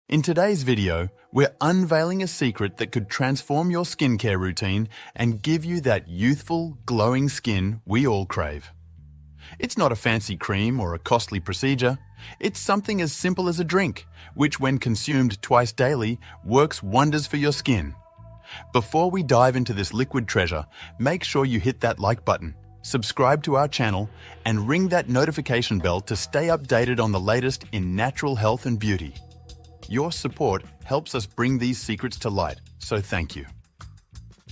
In today's video, we're unveiling a secret that could transform your skincare routine and give you that youthful, glowing skin we all crave. It's not a fancy cream or a costly procedure. It's something as simple as a drink, which when consumed twice daily, works wonders for your skin. Before we dive into this liquid treasure, make sure you hit that like button, subscribe to our channel, and ring that notification bell to stay updated on the latest in natural health and beauty. Your support helps us bring these secrets to light, so thank you.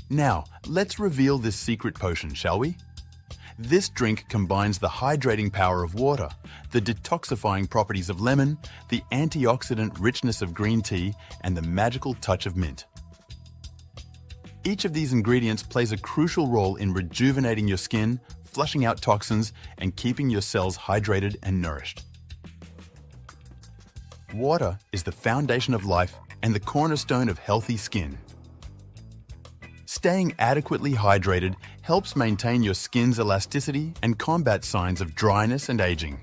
Now, let's reveal this secret potion, shall we? This drink combines the hydrating power of water, the detoxifying properties of lemon, the antioxidant richness of green tea, and the magical touch of mint. Each of these ingredients plays a crucial role in rejuvenating your skin, flushing out toxins, and keeping your cells hydrated and nourished. Water is the foundation of life and the cornerstone of healthy skin. Staying adequately hydrated helps maintain your skin's elasticity and combat signs of dryness and aging.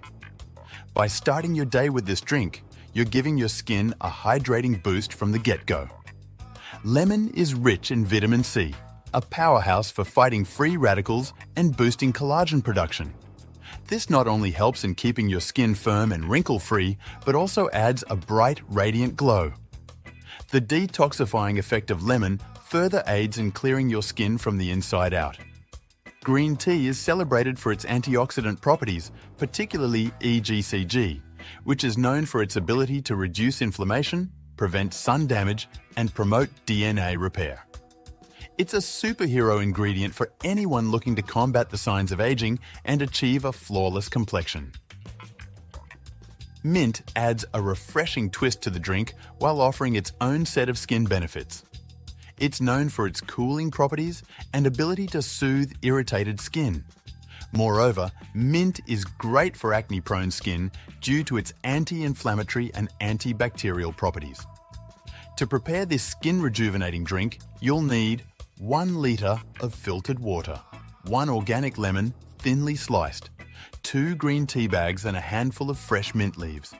By starting your day with this drink, you're giving your skin a hydrating boost from the get-go. Lemon is rich in vitamin C, a powerhouse for fighting free radicals and boosting collagen production. This not only helps in keeping your skin firm and wrinkle-free, but also adds a bright, radiant glow. The detoxifying effect of lemon further aids in clearing your skin from the inside out. Green tea is celebrated for its antioxidant properties, particularly EGCG, which is known for its ability to reduce inflammation, prevent sun damage, and promote DNA repair. It's a superhero ingredient for anyone looking to combat the signs of aging and achieve a flawless complexion. Mint adds a refreshing twist to the drink while offering its own set of skin benefits. It's known for its cooling properties and ability to soothe irritated skin. Moreover, mint is great for acne-prone skin due to its anti-inflammatory and antibacterial properties. To prepare this skin-rejuvenating drink, you'll need 1 litre of filtered water, 1 organic lemon, thinly sliced, 2 green tea bags and a handful of fresh mint leaves.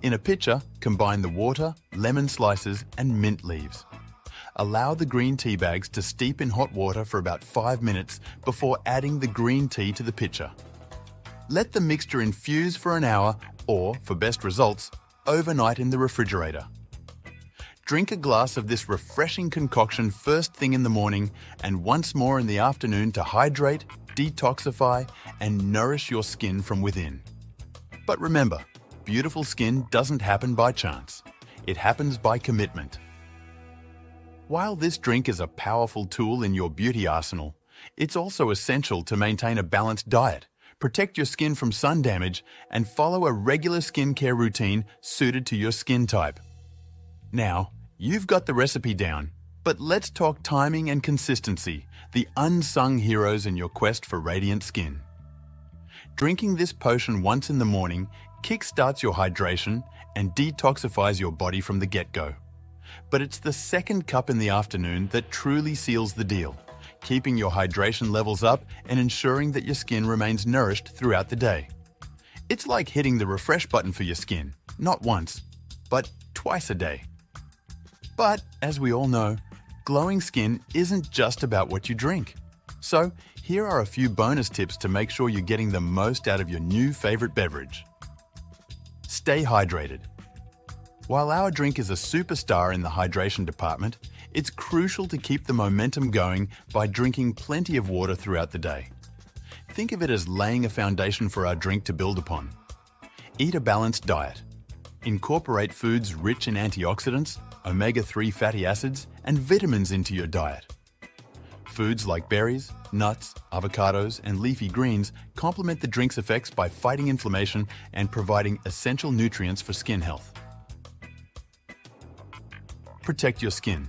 In a pitcher, combine the water, lemon slices and mint leaves. Allow the green tea bags to steep in hot water for about 5 minutes before adding the green tea to the pitcher. Let the mixture infuse for an hour or, for best results, overnight in the refrigerator. Drink a glass of this refreshing concoction first thing in the morning and once more in the afternoon to hydrate, detoxify, and nourish your skin from within. But remember, beautiful skin doesn't happen by chance. It happens by commitment. While this drink is a powerful tool in your beauty arsenal, it's also essential to maintain a balanced diet, protect your skin from sun damage, and follow a regular skincare routine suited to your skin type. Now, you've got the recipe down, but let's talk timing and consistency, the unsung heroes in your quest for radiant skin. Drinking this potion once in the morning kickstarts your hydration and detoxifies your body from the get-go. But it's the second cup in the afternoon that truly seals the deal, keeping your hydration levels up and ensuring that your skin remains nourished throughout the day. It's like hitting the refresh button for your skin, not once, but twice a day. But, as we all know, glowing skin isn't just about what you drink. So, here are a few bonus tips to make sure you're getting the most out of your new favorite beverage. Stay hydrated. While our drink is a superstar in the hydration department, it's crucial to keep the momentum going by drinking plenty of water throughout the day. Think of it as laying a foundation for our drink to build upon. Eat a balanced diet. Incorporate foods rich in antioxidants, omega-3 fatty acids, and vitamins into your diet. Foods like berries, nuts, avocados, and leafy greens complement the drink's effects by fighting inflammation and providing essential nutrients for skin health. Protect your skin.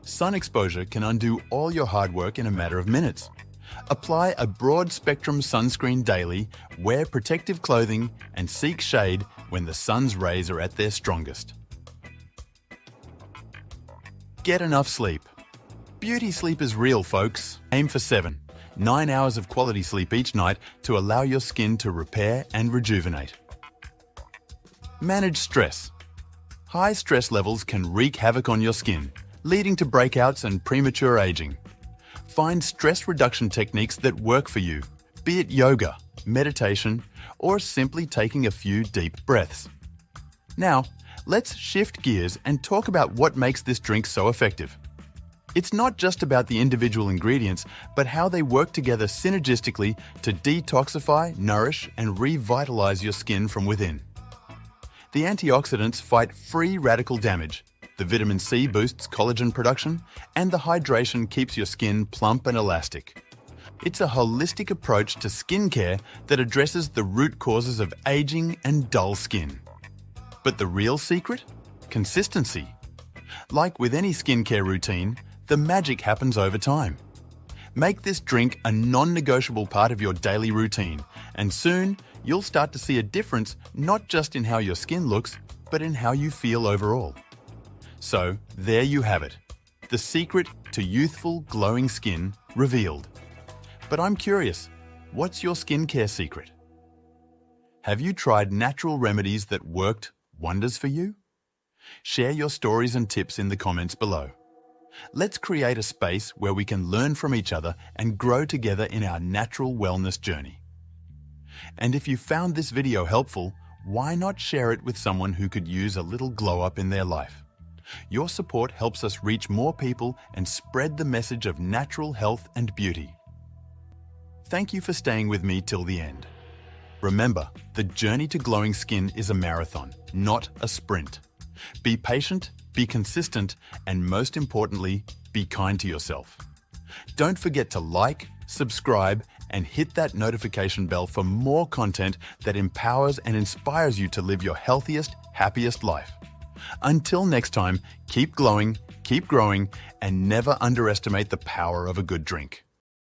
Sun exposure can undo all your hard work in a matter of minutes. Apply a broad-spectrum sunscreen daily, wear protective clothing, and seek shade when the sun's rays are at their strongest. Get enough sleep. Beauty sleep is real, folks. Aim for 9 hours of quality sleep each night to allow your skin to repair and rejuvenate. Manage stress. High stress levels can wreak havoc on your skin, leading to breakouts and premature aging. Find stress reduction techniques that work for you, be it yoga, meditation, or simply taking a few deep breaths. Now, let's shift gears and talk about what makes this drink so effective. It's not just about the individual ingredients, but how they work together synergistically to detoxify, nourish, and revitalize your skin from within. The antioxidants fight free radical damage, the vitamin C boosts collagen production, and the hydration keeps your skin plump and elastic. It's a holistic approach to skincare that addresses the root causes of aging and dull skin. But the real secret? Consistency. Like with any skincare routine, the magic happens over time. Make this drink a non-negotiable part of your daily routine, and soon you'll start to see a difference not just in how your skin looks, but in how you feel overall. So, there you have it. The secret to youthful, glowing skin revealed. But I'm curious, what's your skincare secret? Have you tried natural remedies that worked wonders for you? Share your stories and tips in the comments below. Let's create a space where we can learn from each other and grow together in our natural wellness journey. And if you found this video helpful, why not share it with someone who could use a little glow up in their life? Your support helps us reach more people and spread the message of natural health and beauty. Thank you for staying with me till the end. Remember, the journey to glowing skin is a marathon, not a sprint. Be patient, be consistent, and most importantly, be kind to yourself. Don't forget to like, subscribe, and hit that notification bell for more content that empowers and inspires you to live your healthiest, happiest life. Until next time, keep glowing, keep growing, and never underestimate the power of a good drink.